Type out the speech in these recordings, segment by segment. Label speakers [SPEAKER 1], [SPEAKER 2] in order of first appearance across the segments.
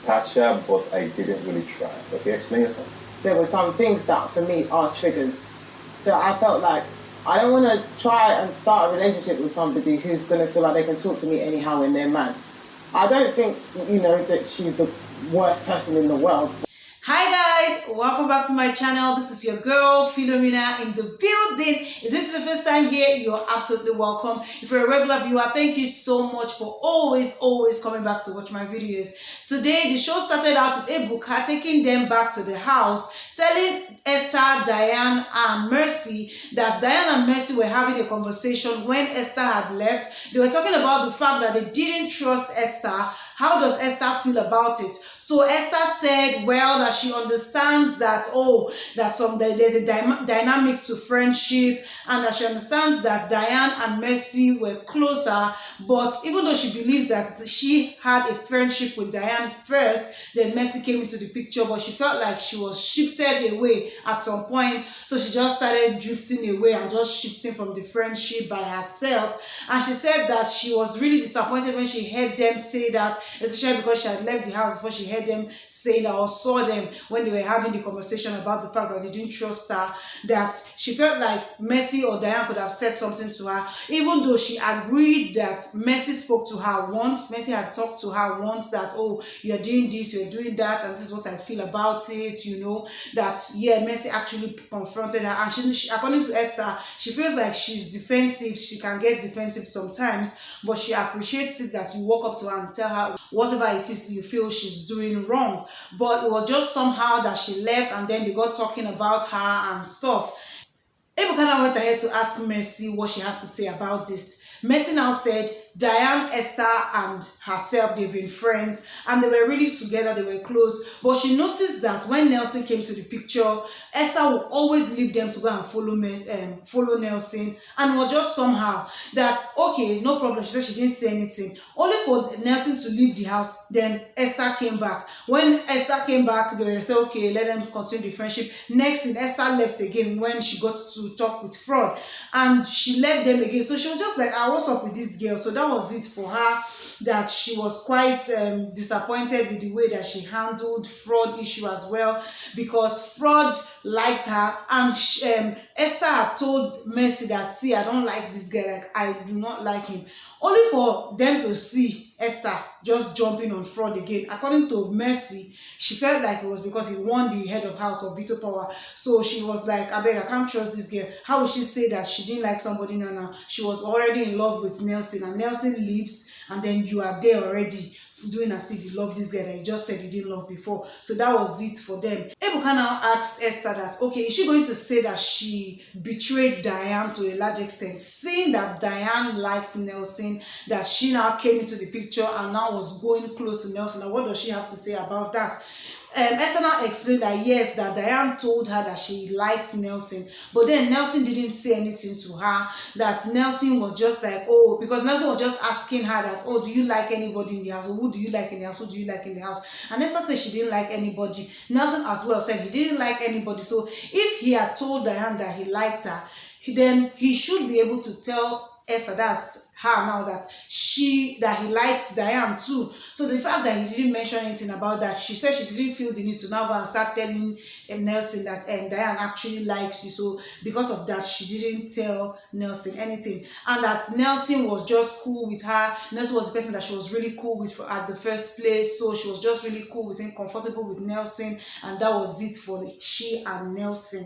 [SPEAKER 1] Tacha, but I didn't really try. Okay, explain yourself.
[SPEAKER 2] There were some things that for me are triggers. So I felt like I don't want to try and start a relationship with somebody who's going to feel like they can talk to me anyhow when they're mad. I don't think, that she's the worst person in the world.
[SPEAKER 3] Hi guys, welcome back to my channel. This is your girl Philomina in the building. If this is the first time here, you're absolutely welcome. If you're a regular viewer, thank you so much for always coming back to watch my videos. Today the show started out with Ebuka taking them back to the house, telling Esther, Diane and Mercy that Diane and Mercy were having a conversation when Esther had left. They were talking about the fact that they didn't trust Esther. How does Esther feel about it? So Esther said, well, that she understands that, there's a dynamic to friendship, and that she understands that Diane and Mercy were closer, but even though she believes that she had a friendship with Diane first, then Mercy came into the picture, but she felt like she was shifted away at some point, so she just started drifting away and just shifting from the friendship by herself. And she said that she was really disappointed when she heard them say that, especially because she had left the house before she heard them say that, or saw them when they were having the conversation about the fact that they didn't trust her, that she felt like Mercy or Diane could have said something to her, even though she agreed that Mercy spoke to her once. Mercy had talked to her once that, oh, you're doing this, you're doing that, and this is what I feel about it, that, yeah, Mercy actually confronted her. And she according to Esther, she feels like she's defensive. She can get defensive sometimes, but she appreciates it that you walk up to her and tell her whatever it is you feel she's doing wrong. But it was just somehow that she left, and then they got talking about her and stuff. Ebuka went ahead to ask Mercy what she has to say about this. Mercy now said Diane, Esther and herself, they've been friends and they were really together, they were close, but she noticed that when Nelson came to the picture, Esther would always leave them to go and follow Nelson, and it was just somehow that, okay, no problem, she said she didn't say anything, only for Nelson to leave the house. Then Esther came back. When Esther came back, they said, okay, let them continue the friendship. Next thing, Esther left again when she got to talk with Fraud, and she left them again. So she was just like, what's up with this girl? So that was it for her, that she was quite disappointed with the way that she handled Fraud issue as well, because Fraud liked her, and Esther had told Mercy that, see, I don't like this guy, like I do not like him, only for them to see Esther just jumping on Fraud again. According to Mercy, she felt like it was because he won the head of house of veto power. So she was like, I beg, I can't trust this girl. How would she say that she didn't like somebody now? She was already in love with Nelson, and Nelson leaves, and then you are there already doing as if you love this guy that you just said you didn't love before. So that was it for them. Ebuka now asked Esther that, okay, is she going to say that she betrayed Diane to a large extent, seeing that Diane liked Nelson, that she now came into the picture and now was going close to Nelson? Now, what does she have to say about that? Esther now explained that yes, that Diane told her that she liked Nelson, but then Nelson didn't say anything to her, that Nelson was just like, oh, because Nelson was just asking her that, oh, do you like anybody in the house? Or who do you like in the house? Who do you like in the house? And Esther said she didn't like anybody. Nelson as well said he didn't like anybody. So if he had told Diane that he liked her, then he should be able to tell Esther, that's her now, that he likes Diane too. So the fact that he didn't mention anything about that, she said she didn't feel the need to now go and start telling Nelson that Diane actually likes you. So because of that, she didn't tell Nelson anything, and that Nelson was just cool with her. Nelson was the person that she was really cool with at the first place, so she was just really cool with him, comfortable with Nelson, and that was it for she and Nelson.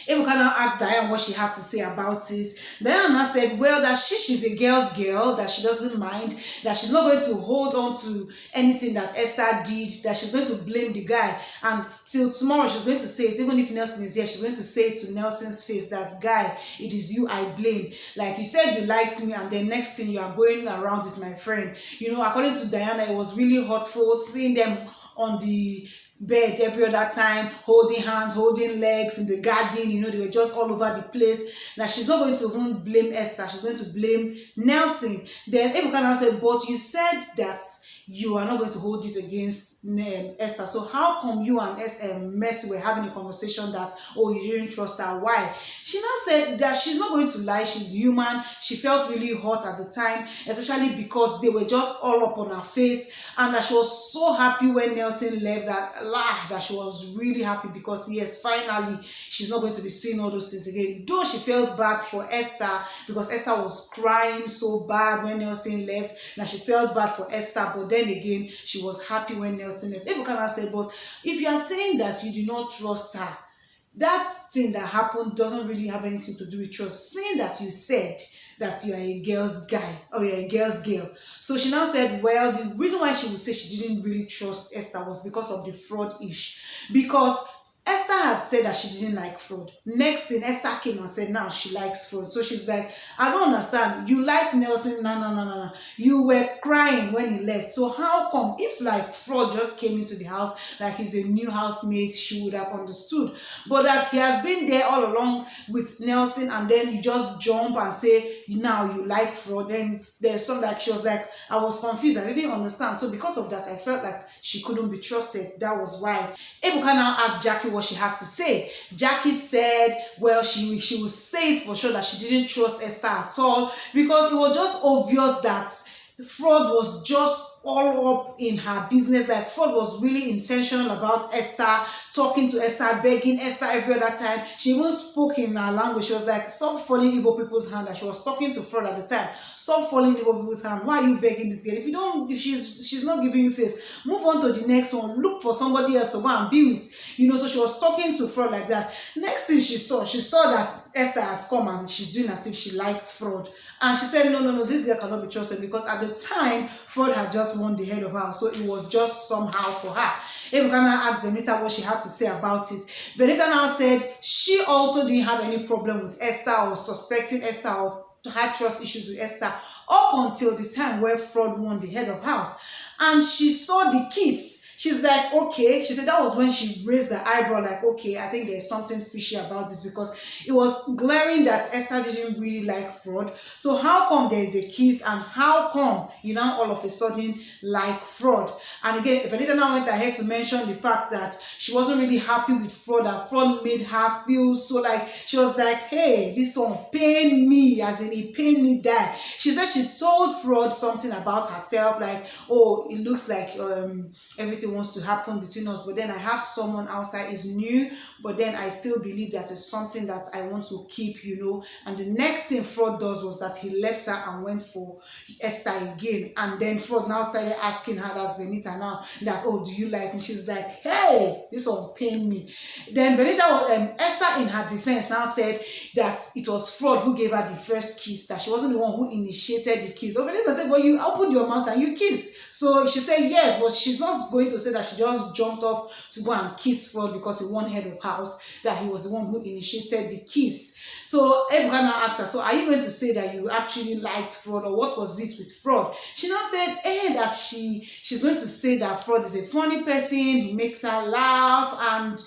[SPEAKER 3] Ebuka now asked Diane what she had to say about it. Diane now said, well, that she's a girl's girl, that she doesn't mind, that she's not going to hold on to anything that Esther did, that she's going to blame the guy. And till tomorrow, she's going to say it, even if Nelson is here, she's going to say it to Nelson's face, that guy, it is you I blame. Like, you said you liked me, and then next thing you are going around with my friend. According to Diana, it was really hurtful seeing them on the bed every other time, holding hands, holding legs in the garden. They were just all over the place. Now she's not going to even blame Esther, she's going to blame Nelson. Then Ebuka now said, but you said that you are not going to hold it against Esther. So how come you and Mercy were having a conversation that, oh, you didn't trust her? Why? She now said that she's not going to lie. She's human. She felt really hot at the time, especially because they were just all up on her face, and that she was so happy when Nelson left, that she was really happy because, yes, finally, she's not going to be seeing all those things again. Though she felt bad for Esther because Esther was crying so bad when Nelson left, that she felt bad for Esther, but then again, she was happy when Nelson left. Bbnaija said, but if you are saying that you do not trust her, that thing that happened doesn't really have anything to do with trust. Saying that you said that you are a girl's guy or you're a girl's girl. So she now said, well, the reason why she would say she didn't really trust Esther was because of the fraud issue. Because Esther had said that she didn't like fraud. Next thing, Esther came and said now she likes fraud. So she's like, I don't understand. You liked Nelson? No. You were crying when he left. So how come, if like fraud just came into the house, like he's a new housemate, she would have understood. But that he has been there all along with Nelson, and then you just jump and say, now you like fraud. Then there's some, like, she was like, I was confused. I didn't understand. So because of that, I felt like she couldn't be trusted. That was why. Bbnaija now asked Jackie what she had to say. Jackie said, well, she would say it for sure that she didn't trust Esther at all, because it was just obvious that fraud was just all up in her business. Like, fraud was really intentional about Esther, talking to Esther, begging Esther every other time. She even spoke in her language. She was like, stop falling Igbo people's hand. That she was talking to fraud at the time. Stop falling Igbo people's hand. Why are you begging this girl? If she's not giving you face, move on to the next one. Look for somebody else to go and be with. So she was talking to fraud like that. Next thing she saw that Esther has come and she's doing as if she likes fraud. And she said, no, this girl cannot be trusted, because at the time, fraud had just won the head of her. So it was just somehow for her. Bbnaija asked Bbnaija what she had to say about it. Bbnaija now said she also didn't have any problem with Esther or suspecting Esther or had trust issues with Esther up until the time where fraud won the head of house. And she saw the kiss. She's like, okay. She said that was when she raised her eyebrow, like, okay, I think there's something fishy about this, because it was glaring that Esther didn't really like fraud. So how come there's a kiss, and how come you now all of a sudden like fraud? And again, Bbnaija now went ahead to mention the fact that she wasn't really happy with fraud, that fraud made her feel so, like, she was like, hey, this one pained me, as in it pained me die. She said she told fraud something about herself, like, oh, it looks like everything wants to happen between us, but then I have someone outside, is new, but then I still believe that it's something that I want to keep, And the next thing fraud does was that he left her and went for Esther again. And then fraud now started asking her, that's Bbnaija now, that, oh, do you like me? She's like, hey, this one pained me. Then Esther in her defense now said that it was fraud who gave her the first kiss, that she wasn't the one who initiated the kiss. So Bbnaija said, well, you opened your mouth and you kissed. So she said yes, but she's not going to say that she just jumped off to go and kiss fraud because he won head of house, that he was the one who initiated the kiss. So Bbnaija now asked her, so are you going to say that you actually liked fraud, or what was it with fraud? She now said, that she's going to say that fraud is a funny person, he makes her laugh, and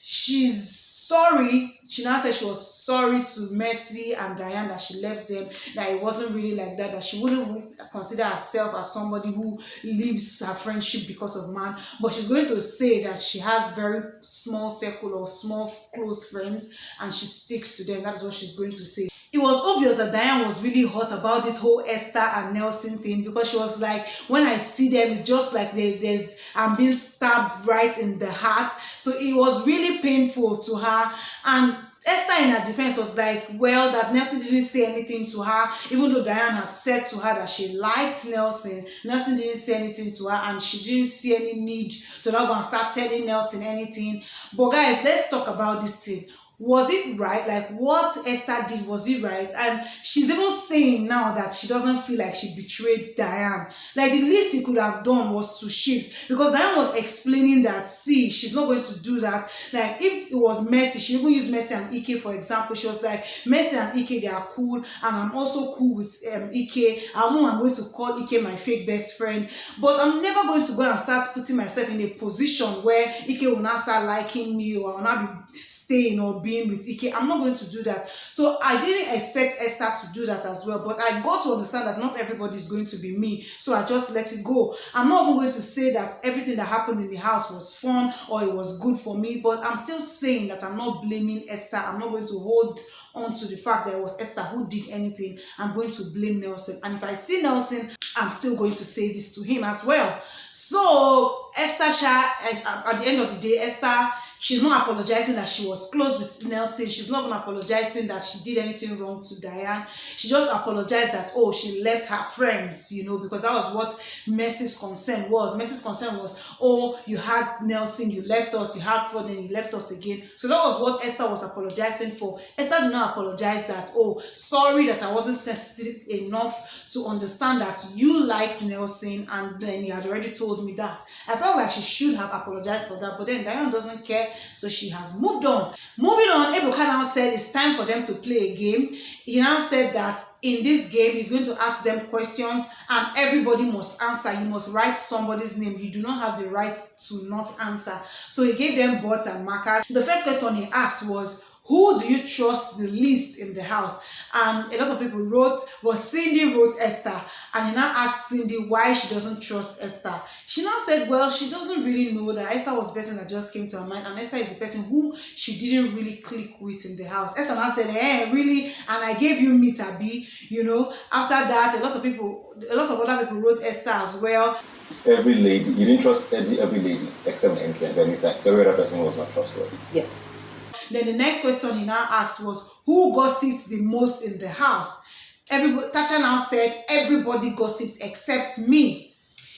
[SPEAKER 3] she's sorry. She now said she was sorry to Mercy and Diane that she left them, that it wasn't really like that, that she wouldn't consider herself as somebody who leaves her friendship because of man, but she's going to say that she has very small circle or small close friends and she sticks to them. That's what she's going to say. It was obvious that Diane was really hot about this whole Esther and Nelson thing, because she was like, when I see them, it's just like I'm being stabbed right in the heart. So it was really painful to her. And Esther in her defense was like, well, that Nelson didn't say anything to her, even though Diane has said to her that she liked Nelson. Nelson didn't say anything to her, and she didn't see any need to not go and start telling Nelson anything. But guys, let's talk about this thing. Was it right? Like, what Esther did, was it right? And she's even saying now that she doesn't feel like she betrayed Diane. Like, the least he could have done was to shift, because Diane was explaining that, see, she's not going to do that. Like, if it was Mercy, she even used Mercy and Ike for example. She was like, Mercy and Ike, they are cool, and I'm also cool with Ike. I'm going to call Ike my fake best friend, but I'm never going to go and start putting myself in a position where Ike will now start liking me, or I'll not be staying or be being with Ike. I'm not going to do that. So I didn't expect Esther to do that as well, but I got to understand that not everybody is going to be me, so I just let it go. I'm not even going to say that everything that happened in the house was fun or it was good for me, but I'm still saying that I'm not blaming Esther. I'm not going to hold on to the fact that it was Esther who did anything. I'm going to blame Nelson, and if I see Nelson, I'm still going to say this to him as well. So Esther, at the end of the day, Esther, she's not apologizing that she was close with Nelson. She's not even apologizing that she did anything wrong to Diane. She just apologized that, oh, she left her friends, you know, because that was what Mercy's concern was. Mercy's concern was, oh, you had Nelson, you left us, you had Ford, and you left us again. So that was what Esther was apologizing for. Esther did not apologize that, oh, sorry that I wasn't sensitive enough to understand that you liked Nelson and then you had already told me that. I felt like she should have apologized for that, but then Diane doesn't care. So she has moved on. Moving on, Bbnaija now said it's time for them to play a game. He now said that in this game, he's going to ask them questions and everybody must answer. You must write somebody's name. You do not have the right to not answer. So he gave them boards and markers. The first question he asked was, who do you trust the least in the house? And a lot of people wrote, well, Cindy wrote Esther. And he now asked Cindy why she doesn't trust Esther. She now said, well, she doesn't really know that Esther was the person that just came to her mind. And Esther is the person who she didn't really click with in the house. Esther now said, really? And I gave you meat, Abi. You know, after that, a lot of other people wrote Esther as well.
[SPEAKER 1] Every lady, you didn't trust every lady except Enki and Bbnaija. So every other person was not trustworthy.
[SPEAKER 2] Yeah.
[SPEAKER 3] Then the next question he now asked was, who gossiped the most in the house? Tacha now said, everybody gossiped except me.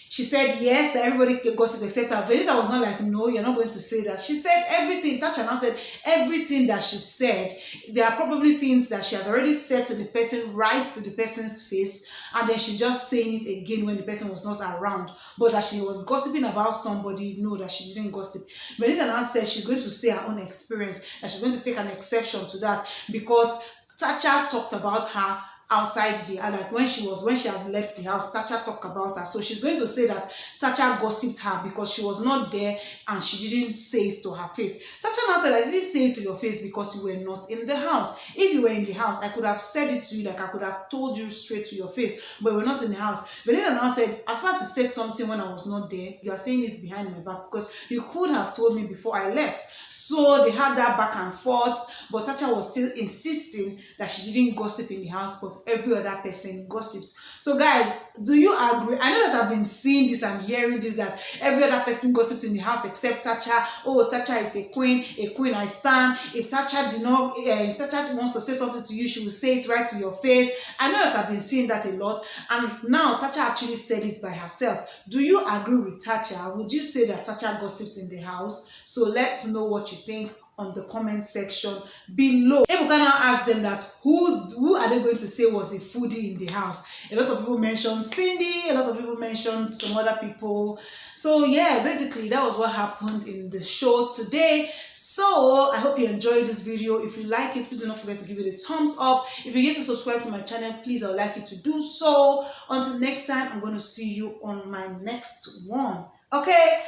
[SPEAKER 3] She said, yes, that everybody gossiped except her. Bbnaija was not like, no, you're not going to say that. She said everything. Tacha now said everything that she said. There are probably things that she has already said to the person, right to the person's face, and then she's just saying it again when the person was not around. But that she was gossiping about somebody, no, that she didn't gossip. Bbnaija now said she's going to say her own experience, that she's going to take an exception to that because Tacha talked about her outside like when she had left the house. Tacha talked about her, so she's going to say that Tacha gossiped her because she was not there and she didn't say it to her face. Tacha now said, I didn't say it to your face because you were not in the house. If you were in the house, I could have said it to you, like I could have told you straight to your face, but we're not in the house. Bbnaija now said, as far as he said something when I was not there, you are saying it behind my back because you could have told me before I left. So they had that back and forth, but Tacha was still insisting that she didn't gossip in the house, but every other person gossiped. So guys, do you agree? I know that I've been seeing this and hearing this, that every other person gossips in the house except Tacha. Oh, Tacha is a queen I stand. If Tacha wants to say something to you, she will say it right to your face. I know that I've been seeing that a lot, and now Tacha actually said it by herself. Do you agree with Tacha? Would you say that Tacha gossips in the house? So let's know what you think on the comment section below. Bbnaija now asked them that who are they going to say was the foodie in the house? A lot of people mentioned Cindy, a lot of people mentioned some other people. So yeah, basically that was what happened in the show today. So I hope you enjoyed this video. If you like it, please do not forget to give it a thumbs up. If you get to subscribe to my channel, please, I would like you to do so. Until next time, I'm going to see you on my next one. Okay,